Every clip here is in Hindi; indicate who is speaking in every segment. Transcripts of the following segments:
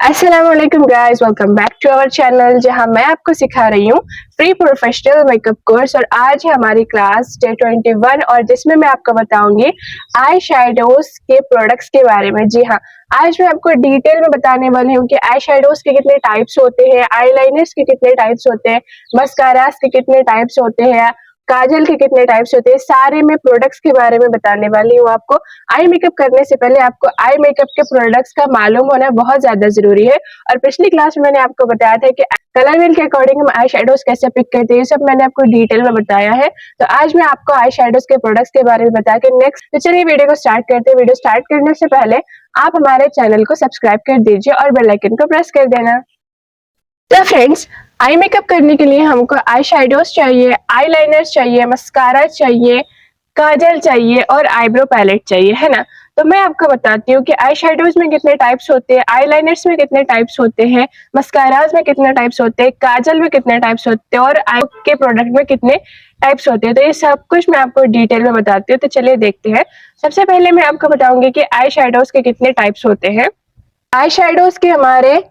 Speaker 1: अस्सलाम वालेकुम guys, welcome back to our channel जहां मैं आपको सिखा रही हूँ फ्री प्रोफेशनल मेकअप कोर्स। और आज है हमारी क्लास डे 21 और जिसमें मैं आपको बताऊंगी आई शैडोज के प्रोडक्ट्स के बारे में। जी हाँ, आज मैं आपको डिटेल में बताने वाली हूँ कि आई शैडोज के कितने टाइप्स होते हैं, आई लाइनर्स के कितने टाइप्स होते हैं, मस्कारास के कितने टाइप्स होते हैं, काजल के कितने टाइप्स होते हैं। सारे मैं प्रोडक्ट्स के बारे में बताने वाली हूँ आपको। आई मेकअप करने से पहले आपको आई मेकअप के प्रोडक्ट्स का मालूम होना बहुत ज्यादा जरूरी है। और पिछली क्लास में मैंने आपको बताया था कि कलर व्हील के अकॉर्डिंग हम आई शेडोज कैसे पिक करते हैं, ये सब मैंने आपको डिटेल में बताया है। तो आज मैं आपको आई शेडोज के प्रोडक्ट्स के बारे में बता के नेक्स्ट तो चलिए वीडियो को स्टार्ट करते हैं। वीडियो स्टार्ट करने से पहले आप हमारे चैनल को सब्सक्राइब कर दीजिए और बेल आइकन को प्रेस कर देना। तो फ्रेंड्स, आई मेकअप करने के लिए हमको आई शेडोज चाहिए, आई लाइनर्स चाहिए, मस्कारा चाहिए, काजल चाहिए और आईब्रो पैलेट चाहिए, है ना। तो मैं आपको बताती हूँ कि आई शेडोज में कितने टाइप्स होते हैं, आई लाइनर्स में कितने टाइप्स होते हैं, मस्काराज में कितने टाइप्स होते हैं, काजल में कितने टाइप्स होते हैं और आई के प्रोडक्ट में कितने टाइप्स होते हैं। तो ये सब कुछ मैं आपको डिटेल में बताती हूँ। तो चलिए देखते हैं। सबसे पहले मैं आपको बताऊंगी कि आई शेडोज के कितने टाइप्स होते हैं। आई शेडोज के हमारे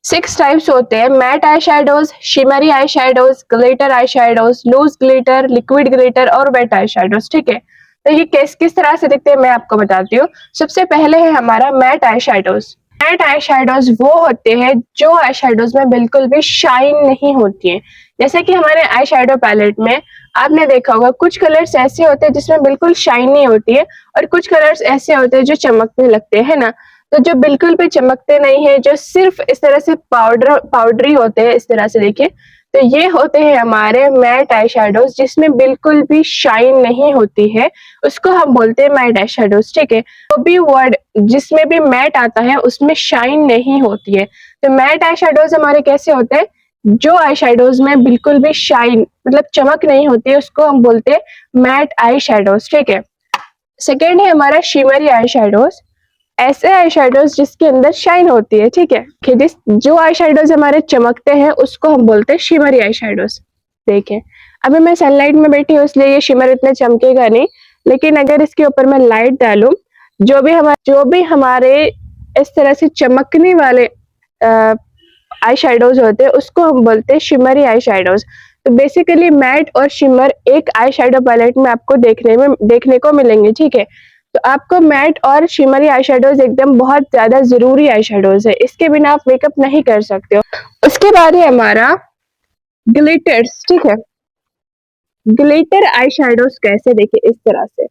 Speaker 1: 6 टाइप्स होते हैं। Matte eye shadows, shimmery eye shadows, glitter eye shadows, loose glitter, liquid glitter और वेट आई शेडोज। ठीक है, तो ये किस तरह से दिखते हैं मैं आपको बताती हूँ। सबसे पहले है हमारा matte eye shadows. Matte eye shadows वो होते हैं जो आई शेडोज में बिल्कुल भी शाइन नहीं होती है। जैसे कि हमारे आई शेडो पैलेट में आपने देखा होगा कुछ कलर्स ऐसे होते हैं जिसमें बिल्कुल शाइन नहीं होती है और कुछ कलर्स ऐसे होते हैं जो चमकने लगते हैं, है ना। तो जो बिल्कुल भी चमकते नहीं है, जो सिर्फ इस तरह से पाउडरी होते हैं, इस तरह से देखिए, तो ये होते हैं हमारे मैट आई शेडोज जिसमें बिल्कुल भी शाइन नहीं होती है, उसको हम बोलते हैं मैट आई शेडोज। ठीक है, तो भी वर्ड जिसमें भी मैट आता है उसमें शाइन नहीं होती है। तो मैट आई शेडोज हमारे कैसे होते हैं, जो आई शेडोज में बिल्कुल भी शाइन मतलब चमक नहीं होती है उसको हम बोलते हैं मैट आई शेडोज। ठीक है, सेकेंड है हमारा शिमरी आई शेडोज। ऐसे आई शेडोज जिसके अंदर शाइन होती है। ठीक है, जिस जो आई शेडोज हमारे चमकते हैं उसको हम बोलते हैं शिमरी आई शेडोज। देखें, अभी मैं सनलाइट में बैठी हूँ इसलिए ये शिमर इतना चमकेगा नहीं, लेकिन अगर इसके ऊपर मैं लाइट डालूं, जो भी हमारे इस तरह से चमकने वाले आई शेडोज होते हैं उसको हम बोलते हैं शिमरी आई शेडोज। तो बेसिकली मैट और शिमर एक आई शेडो पैलेट में आपको देखने को मिलेंगे। ठीक है, तो आपको मैट और शिमरी आई शेडोज एकदम बहुत ज्यादा जरूरी आई शेडोज है, इसके बिना आप मेकअप नहीं कर सकते हो। उसके बाद है हमारा ग्लिटर्स। ठीक है, ग्लिटर आई शेडोज कैसे, देखिए इस तरह से,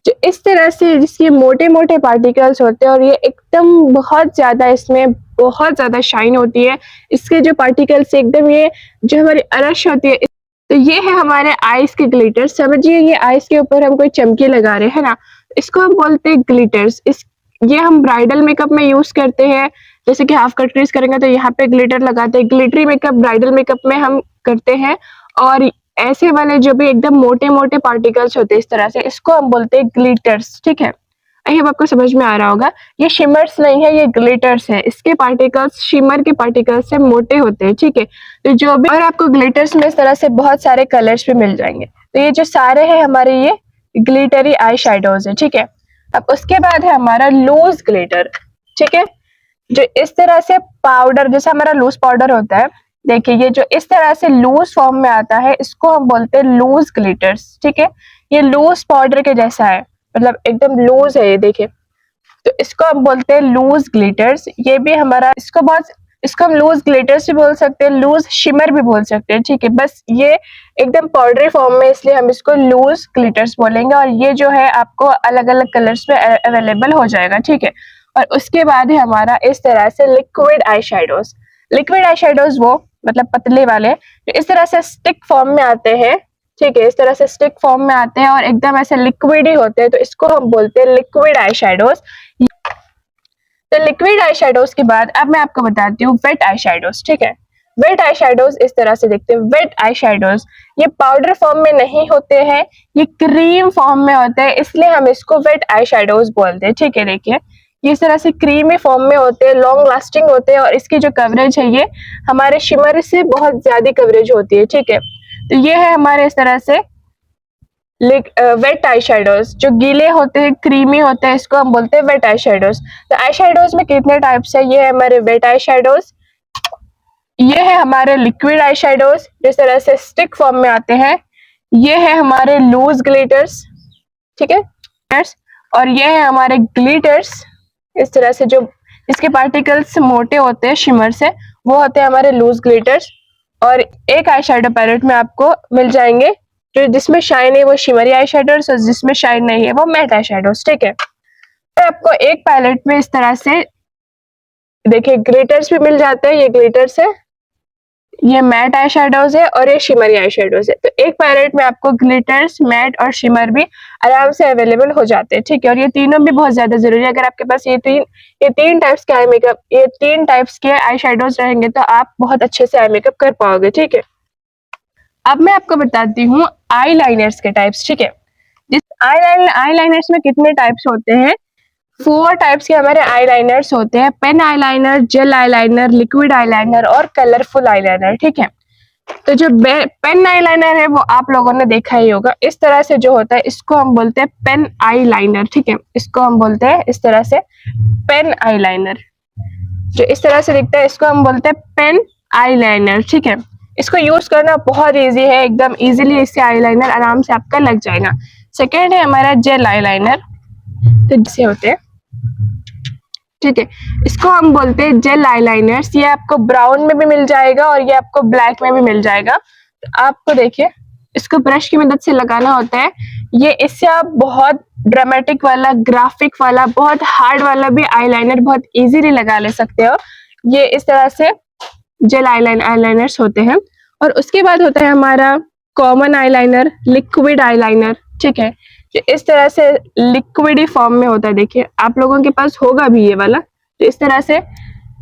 Speaker 1: जो इस तरह से जिसके मोटे मोटे पार्टिकल्स होते हैं और ये एकदम बहुत ज्यादा, इसमें बहुत ज्यादा शाइन होती है। इसके जो पार्टिकल्स एकदम, ये जो हमारी अरश होती है, तो ये है हमारे आइस के ग्लिटर्स। समझिए ये आइस के ऊपर हम कोई चमकी लगा रहे हैं ना, इसको हम बोलते हैं ग्लिटर्स। ये हम ब्राइडल मेकअप में यूज करते हैं, जैसे कि हाफ कट क्रीज करेंगे तो यहाँ पे ग्लिटर लगाते हैं। ग्लिटरी मेकअप ब्राइडल मेकअप में हम करते हैं। और ऐसे वाले जो भी एकदम मोटे मोटे पार्टिकल्स होते हैं इस तरह से, इसको हम बोलते हैं ग्लिटर्स। ठीक है, आई होप आपको समझ में आ रहा होगा। ये शिमर्स नहीं है, ये ग्लिटर्स है। इसके पार्टिकल्स शिमर के पार्टिकल्स से मोटे होते हैं। ठीक है, तो जो भी, और आपको ग्लिटर्स में इस तरह से बहुत सारे कलर्स भी मिल जाएंगे। तो ये जो सारे हैं हमारे ये ग्लिटरी आई शेडोज है। ठीक है, अब उसके बाद है हमारा लूज ग्लिटर। ठीक है, जो इस तरह से पाउडर, जैसे हमारा लूज पाउडर होता है, देखिए ये जो इस तरह से लूज फॉर्म में आता है इसको हम बोलते हैं लूज ग्लिटर्स। ठीक है, ये लूज पाउडर के जैसा है, मतलब एकदम लूज है ये, देखिए, तो इसको हम बोलते हैं लूज ग्लिटर्स। ये भी हमारा, इसको हम लूज ग्लिटर्स भी बोल सकते हैं, लूज शिमर भी बोल सकते हैं। ठीक है, बस ये एकदम पाउडरी फॉर्म में, इसलिए हम इसको लूज ग्लिटर्स बोलेंगे। और ये जो है आपको अलग अलग कलर्स में अवेलेबल हो जाएगा। ठीक है, और उसके बाद है हमारा इस तरह से लिक्विड आई शेडोज। लिक्विड आई शेडोज वो मतलब पतले वाले जो इस तरह से स्टिक फॉर्म में आते हैं। ठीक है, इस तरह से स्टिक फॉर्म में आते हैं और एकदम ऐसे लिक्विड ही होते हैं, तो इसको हम बोलते हैं लिक्विड आई शेडोज। तो लिक्विड आई शेडोज के बाद अब मैं आपको बताती हूँ वेट आई शेडोज। ठीक है, वेट आई शेडोज इस तरह से दिखते हैं। वेट आई शेडोज ये पाउडर फॉर्म में नहीं होते हैं, ये क्रीम फॉर्म में होते हैं, इसलिए हम इसको वेट आई शेडोज बोलते हैं। ठीक है, देखिए ये इस तरह से क्रीमी फॉर्म में होते हैं, लॉन्ग लास्टिंग होते हैं और इसकी जो कवरेज है ये हमारे शिमर से बहुत ज्यादा कवरेज होती है। ठीक है, तो ये है हमारे इस तरह से वेट आई शेडोज, जो गीले होते हैं, क्रीमी होते हैं, इसको हम बोलते हैं वेट आई शेडोज। तो आई शेडोज में कितने टाइप्स है? ये है हमारे वेट आई शेडोज, ये है हमारे लिक्विड आई शेडोज जिस तरह से स्टिक फॉर्म में आते हैं, ये है हमारे लूज ग्लिटर्स, ठीक है, और ये है हमारे ग्लिटर्स इस तरह से, जो इसके पार्टिकल्स मोटे होते हैं शिमर से, वो होते हैं हमारे लूज ग्लिटर्स। और एक आई शेडो पैलेट में आपको मिल जाएंगे जो जिसमें शाइन है वो शिमरी आई शेडोज, और जिसमें शाइन नहीं है वो मैट आई शेडोज, ठीक है। तो आपको एक पैलेट में इस तरह से देखिए ग्लिटर्स भी मिल जाते हैं, ये ग्लिटर्स है, ये मैट आई शेडोज है और ये शिमरी आई शेडोज है। तो एक पैलेट में आपको ग्लिटर्स, मैट और शिमर भी आराम से अवेलेबल हो जाते हैं, ठीक है। और ये तीनों भी बहुत ज्यादा जरूरी है। अगर आपके पास ये तीन टाइप्स के आई मेकअप, ये तीन टाइप्स के आई शेडोज रहेंगे तो आप बहुत अच्छे से आई मेकअप कर पाओगे, ठीक है। अब मैं आपको बताती हूँ आई लाइनर्स के टाइप्स, ठीक है। जिस आई लाइनर्स में कितने टाइप्स होते हैं? 4 टाइप्स के हमारे आई लाइनर्स होते हैं, pen eyeliner, gel eyeliner, liquid eyeliner और कलरफुल आई लाइनर, ठीक है। तो जो पेन आई लाइनर है वो आप लोगों ने देखा ही होगा, इस तरह से जो होता है इसको हम बोलते हैं पेन आई लाइनर, ठीक है। इसको हम बोलते हैं इस तरह से पेन आई लाइनर, जो इस तरह से दिखता है इसको हम बोलते हैं पेन आई लाइनर, ठीक है। इसको यूज करना बहुत इजी है, एकदम इजीली इससे आई लाइनर आराम से आपका लग जाएगा। सेकेंड है हमारा जेल आई लाइनर, तो जैसे होते हैं, ठीक है, इसको हम बोलते हैं जेल आई लाइनर्स। ये आपको ब्राउन में भी मिल जाएगा और ये आपको ब्लैक में भी मिल जाएगा। तो आपको देखिए इसको ब्रश की मदद से लगाना होता है, ये इससे आप बहुत ड्रामेटिक वाला, ग्राफिक वाला, बहुत हार्ड वाला भी आई लाइनर बहुत इजीली लगा ले सकते हो। ये इस तरह से जेल आई लाइनर्स होते हैं। और उसके बाद होता है हमारा common eye liner, liquid eyeliner, ठीक है, जो इस तरह से लिक्विडी फॉर्म में होता है। देखिए आप लोगों के पास होगा भी ये वाला, तो इस तरह से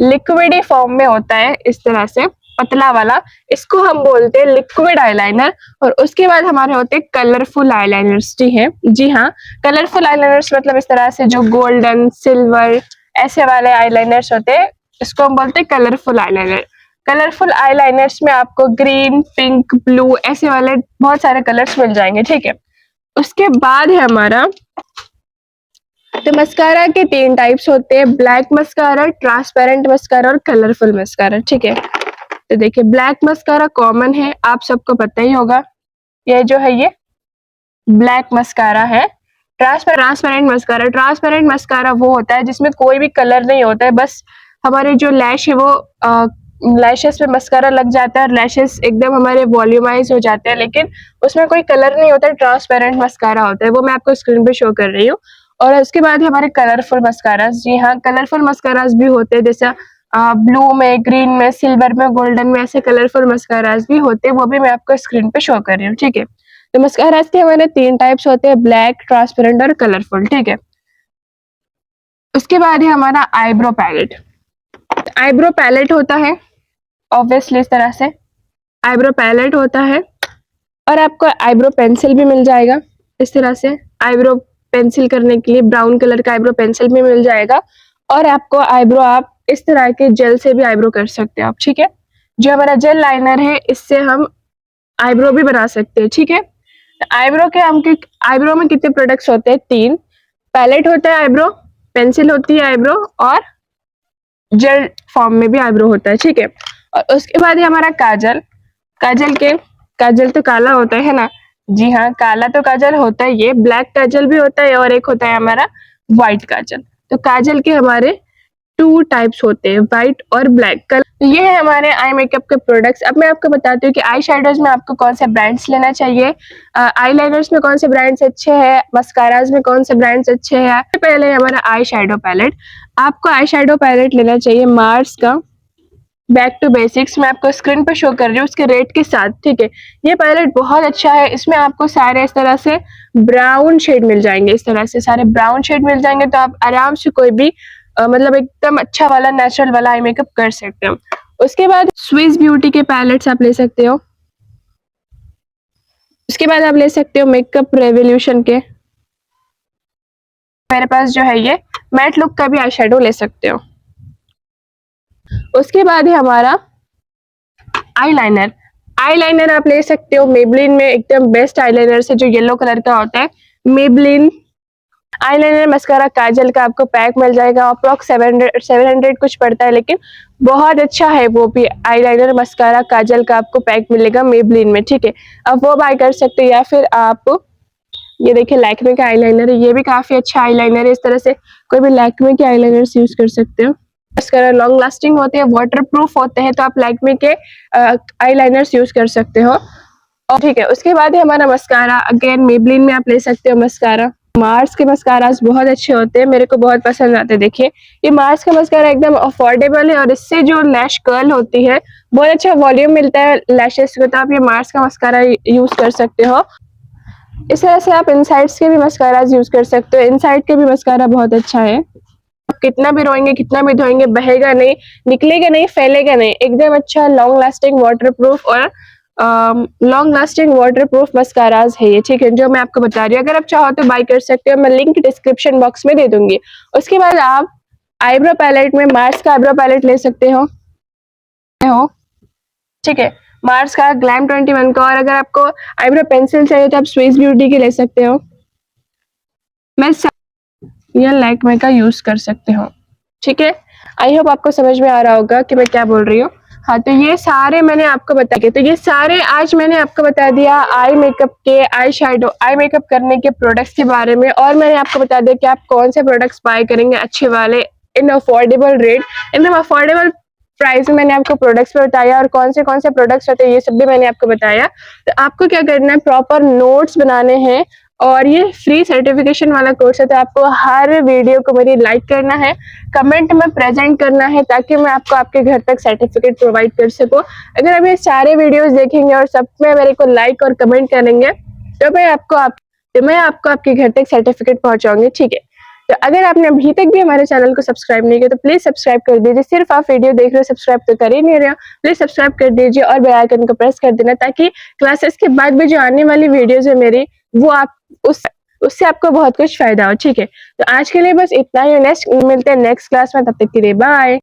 Speaker 1: लिक्विडी फॉर्म में होता है, इस तरह से पतला वाला, इसको हम बोलते हैं लिक्विड आईलाइनर। और उसके बाद हमारे होते हैं कलरफुल आईलाइनर्स, जी हाँ, कलरफुल आईलाइनर्स मतलब इस तरह से जो गोल्डन, सिल्वर ऐसे वाले आईलाइनर्स होते हैं, इसको हम बोलते हैं कलरफुल आईलाइनर। कलरफुल आईलाइनर्स में आपको ग्रीन, पिंक, ब्लू ऐसे वाले बहुत सारे कलर्स मिल जाएंगे, ठीक है। उसके बाद है हमारा, तो मस्कारा के 3 टाइप्स होते हैं, ब्लैक मस्कारा, ट्रांसपेरेंट मस्कारा और कलरफुल मस्कारा, ठीक है। तो देखिए ब्लैक मस्कारा कॉमन है, आप सबको पता ही होगा, ये जो है ये ब्लैक मस्कारा है। ट्रांसपेरेंट मस्कारा वो होता है जिसमें कोई भी कलर नहीं होता है, बस हमारे जो लैश है वो लैशेस पे मस्कारा लग जाता है और लैशेस एकदम हमारे वॉल्यूमाइज हो जाते हैं, लेकिन उसमें कोई कलर नहीं होता है, ट्रांसपेरेंट मस्कारा होता है, वो मैं आपको स्क्रीन पे शो कर रही हूँ। और उसके बाद हमारे कलरफुल मस्कारास, जी हाँ, कलरफुल मस्कारास भी होते हैं, जैसा ब्लू में, ग्रीन में, सिल्वर में, गोल्डन में, ऐसे कलरफुल मस्कारास भी होते हैं, वो भी मैं आपको स्क्रीन पे शो कर रही हूँ, ठीक है। तो मस्कारास के हमारे 3 टाइप्स होते हैं, ब्लैक, ट्रांसपेरेंट और कलरफुल, ठीक है। उसके बाद है हमारा आईब्रो पैलेट। आईब्रो पैलेट होता है ऑब्वियसली इस तरह से आईब्रो पैलेट होता है, और आपको आईब्रो पेंसिल भी मिल जाएगा इस तरह से, आईब्रो पेंसिल करने के लिए ब्राउन कलर का आईब्रो पेंसिल भी मिल जाएगा। और आपको आईब्रो आप इस तरह के जेल से भी आईब्रो कर सकते हो आप, ठीक है। जो हमारा जेल लाइनर है इससे हम आईब्रो भी बना सकते हैं, ठीक है। आईब्रो में कितने प्रोडक्ट्स होते हैं? 3। पैलेट होता है आईब्रो, पेंसिल होती है आईब्रो, और जेल फॉर्म में भी आईब्रो होता है, ठीक है। और उसके बाद है हमारा काजल। काजल तो काला होता है ना, जी हाँ, काला तो काजल होता है, ये ब्लैक काजल भी होता है और एक होता है हमारा व्हाइट काजल। तो काजल के हमारे 2 टाइप्स होते हैं, व्हाइट और ब्लैक कलर। तो ये है हमारे आई मेकअप के प्रोडक्ट्स। अब मैं आपको बताती हूँ कि आई शेडोज में आपको कौन से ब्रांड्स लेना चाहिए, आई लाइनर्स में कौन से ब्रांड्स अच्छे हैं, मस्काराज में कौन से ब्रांड्स अच्छे हैं। पहले हमारा आई शेडो पैलेट, आपको आई शेडो पैलेट लेना चाहिए मार्स का बैक टू बेसिक्स, मैं आपको स्क्रीन पर शो कर रही हूँ उसके रेट के साथ, ठीक है। ये पैलेट बहुत अच्छा है, इसमें आपको सारे इस तरह से ब्राउन शेड मिल जाएंगे, इस तरह से सारे ब्राउन शेड मिल जाएंगे, तो आप आराम से कोई भी मतलब एकदम अच्छा वाला नेचुरल वाला आई मेकअप कर सकते हो। उसके बाद स्विस ब्यूटी के पैलेट्स आप ले सकते हो। उसके बाद आप ले सकते हो मेकअप रेवोल्यूशन के, मेरे पास जो है ये मैट लुक का भी आई शेडो ले सकते हो। उसके बाद है हमारा आईलाइनर। आईलाइनर आप ले सकते हो मेबलिन में, एकदम बेस्ट आईलाइनर से जो येलो कलर का होता है। मेबलिन आईलाइनर, मस्कारा, काजल का आपको पैक मिल जाएगा। अप्रॉक्स 700 कुछ पड़ता है, लेकिन बहुत अच्छा है वो भी। आईलाइनर, मस्कारा, काजल का आपको पैक मिलेगा मेबलिन में, ठीक है। अब वो बाय कर सकते हो, या फिर आप ये देखिए लैक्मे का आईलाइनर है, ये भी काफी अच्छा आईलाइनर है। इस तरह से कोई भी लैक्मे के आईलाइनर यूज कर सकते हो। मस्कारा लॉन्ग लास्टिंग होते हैं, वाटर प्रूफ होते हैं, तो आप लैक्मे के आईलाइनर्स यूज कर सकते हो। और ठीक है, उसके बाद है हमारा मस्कारा। अगेन मेबलिन में आप ले सकते हो मस्कारा। मार्स के मस्कारास बहुत अच्छे होते हैं, मेरे को बहुत पसंद आते हैं। देखिए ये मार्स का मस्कारा एकदम अफोर्डेबल है, और इससे जो लैश कर्ल होती है बहुत अच्छा वॉल्यूम मिलता है लैशेस को, तो आप ये मार्स का मस्कारा यूज कर सकते हो। इस तरह से आप इनसाइड्स के भी मस्कारा यूज कर सकते हो। इनसाइड के भी मस्कारा बहुत अच्छा है। आप कितना भी रोएंगे, कितना भी धोएंगे, बहेगा नहीं, निकलेगा नहीं, फैलेगा नहीं। एकदम अच्छा लॉन्ग लास्टिंग वाटर प्रूफ और long lasting water proof mascaras है ये, ठीक है, जो मैं आपको बता रही हूँ। अगर आप चाहो तो बाय कर सकते हो, मैं लिंक डिस्क्रिप्शन बॉक्स में दे दूंगी। उसके बाद आप आईब्रो पैलेट में मार्स का आईब्रो पैलेट ले सकते हो, ठीक है, मार्स का ग्लैम 21 का। और अगर आपको आईब्रो पेंसिल चाहिए तो आप स्विस ब्यूटी की ले सकते हो। मैं ये लैक्मे का यूज कर सकते हो, ठीक है। आई होप आपको समझ में आ रहा होगा कि मैं क्या बोल रही हूँ। हाँ, तो ये सारे मैंने आपको बता दिए। तो ये सारे आज मैंने आपको बता दिया आई मेकअप के, आई मेकअप करने के प्रोडक्ट्स के बारे में। और मैंने आपको बता दिया कि आप कौन से प्रोडक्ट्स बाय करेंगे अच्छे वाले, इन अफोर्डेबल रेट, एकदम अफोर्डेबल प्राइस में मैंने आपको प्रोडक्ट्स पे बताया। और कौन से प्रोडक्ट्स होते हैं ये सब भी मैंने आपको बताया। तो आपको क्या करना है, प्रॉपर नोट्स बनाने हैं। और ये फ्री सर्टिफिकेशन वाला कोर्स है, तो आपको हर वीडियो को मेरी लाइक करना है, कमेंट में प्रेजेंट करना है, ताकि मैं आपको आपके घर तक सर्टिफिकेट प्रोवाइड कर सकूं। अगर आप ये सारे वीडियोस देखेंगे और सब में मेरे को लाइक और कमेंट करेंगे, तो मैं आपको आपके घर तक सर्टिफिकेट पहुंचाऊंगी, ठीक है। तो अगर आपने अभी तक भी हमारे चैनल को सब्सक्राइब नहीं किया तो प्लीज सब्सक्राइब कर दीजिए। सिर्फ आप वीडियो देख रहे हो, सब्सक्राइब तो कर ही नहीं रहे हो, प्लीज सब्सक्राइब कर दीजिए और बेल आइकन को प्रेस कर देना, ताकि क्लासेस के बाद भी जो आने वाली वीडियोज है मेरी, वो आप उससे आपको बहुत कुछ फायदा हो, ठीक है। तो आज के लिए बस इतना ही। नेक्स्ट मिलते हैं नेक्स्ट क्लास में, तब तक के लिए बाय।